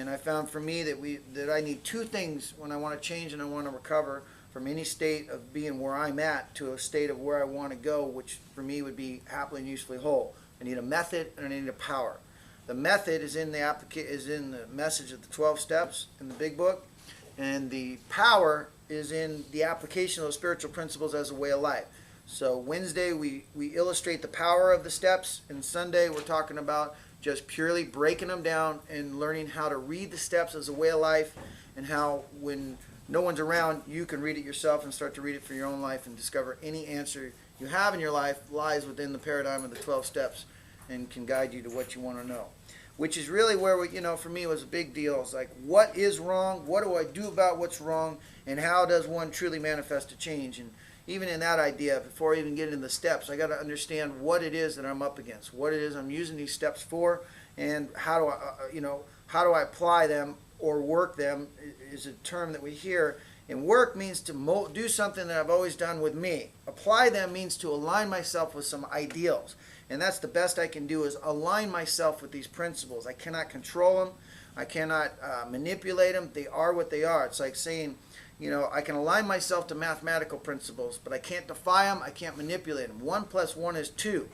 And I found for me that I need two things when I want to change and I want to recover from any state of being where I'm at to a state of where I want to go, which for me would be happily and usefully whole. I need a method and I need a power. The method is in the message of the 12 steps in the big book, and the power is in the application of those spiritual principles as a way of life. So Wednesday we illustrate the power of the steps, and Sunday we're talking about just purely breaking them down and learning how to read the steps as a way of life, and how when no one's around you can read it yourself and start to read it for your own life and discover any answer you have in your life lies within the paradigm of the 12 steps and can guide you to what you want to know. Which is really where, for me, it was a big deal. It's like, what is wrong? What do I do about what's wrong? And how does one truly manifest a change? And even in that idea, before I even get into the steps, I got to understand what it is that I'm up against, what it is I'm using these steps for, and how do I apply them or work them is a term that we hear. And work means to do something that I've always done with me. Apply them means to align myself with some ideals. And that's the best I can do, is align myself with these principles. I cannot control them. I cannot manipulate them. They are what they are. It's like saying, I can align myself to mathematical principles, but I can't defy them. I can't manipulate them. 1 + 1 is 2.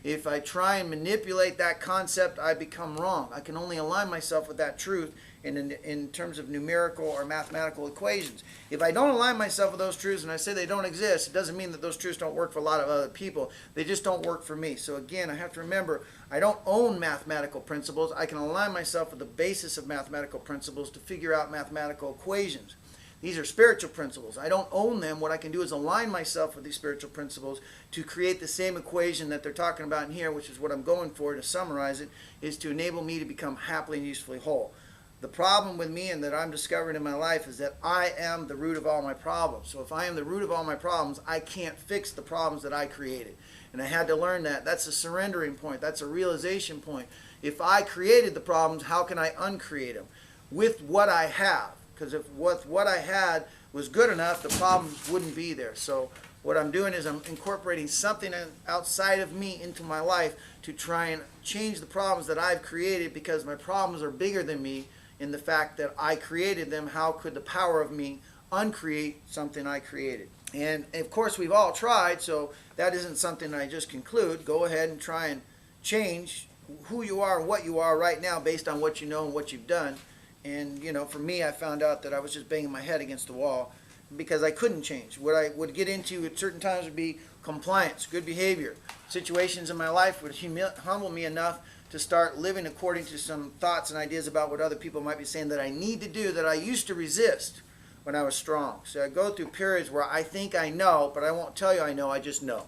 If I try and manipulate that concept, I become wrong. I can only align myself with that truth in terms of numerical or mathematical equations. If I don't align myself with those truths and I say they don't exist, it doesn't mean that those truths don't work for a lot of other people. They just don't work for me. So again, I have to remember, I don't own mathematical principles. I can align myself with the basis of mathematical principles to figure out mathematical equations. These are spiritual principles. I don't own them. What I can do is align myself with these spiritual principles to create the same equation that they're talking about in here, which is what I'm going for, to summarize it, is to enable me to become happily and usefully whole. The problem with me and that I'm discovering in my life is that I am the root of all my problems. So if I am the root of all my problems, I can't fix the problems that I created. And I had to learn that. That's a surrendering point. That's a realization point. If I created the problems, how can I uncreate them? With what I have. Because if what I had was good enough, the problems wouldn't be there. So what I'm doing is I'm incorporating something outside of me into my life to try and change the problems that I've created, because my problems are bigger than me in the fact that I created them. How could the power of me uncreate something I created? And of course we've all tried, so that isn't something I just conclude. Go ahead and try and change who you are and what you are right now based on what you know and what you've done. And for me, I found out that I was just banging my head against the wall because I couldn't change. What I would get into at certain times would be compliance, good behavior. Situations in my life would humble me enough to start living according to some thoughts and ideas about what other people might be saying that I need to do, that I used to resist when I was strong. So I go through periods where I think I know, but I won't tell you I know, I just know.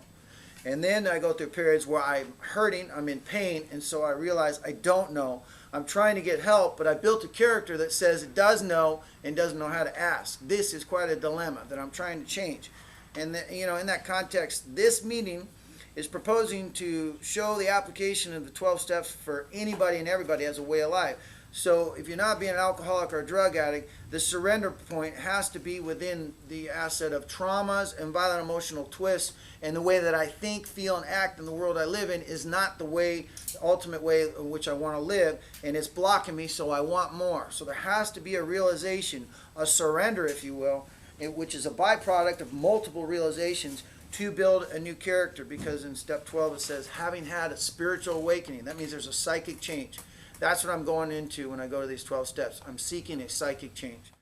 And then I go through periods where I'm hurting, I'm in pain, and so I realize I don't know. I'm trying to get help, but I built a character that says it does know and doesn't know how to ask. This is quite a dilemma that I'm trying to change. And in that context, this meeting is proposing to show the application of the 12 steps for anybody and everybody as a way of life. So if you're not being an alcoholic or a drug addict, the surrender point has to be within the asset of traumas and violent emotional twists, and the way that I think, feel, and act in the world I live in is not the ultimate way in which I want to live, and it's blocking me, so I want more. So there has to be a realization, a surrender, if you will, which is a byproduct of multiple realizations to build a new character, because in step 12 it says, having had a spiritual awakening. That means there's a psychic change. That's what I'm going into when I go to these 12 steps. I'm seeking a psychic change.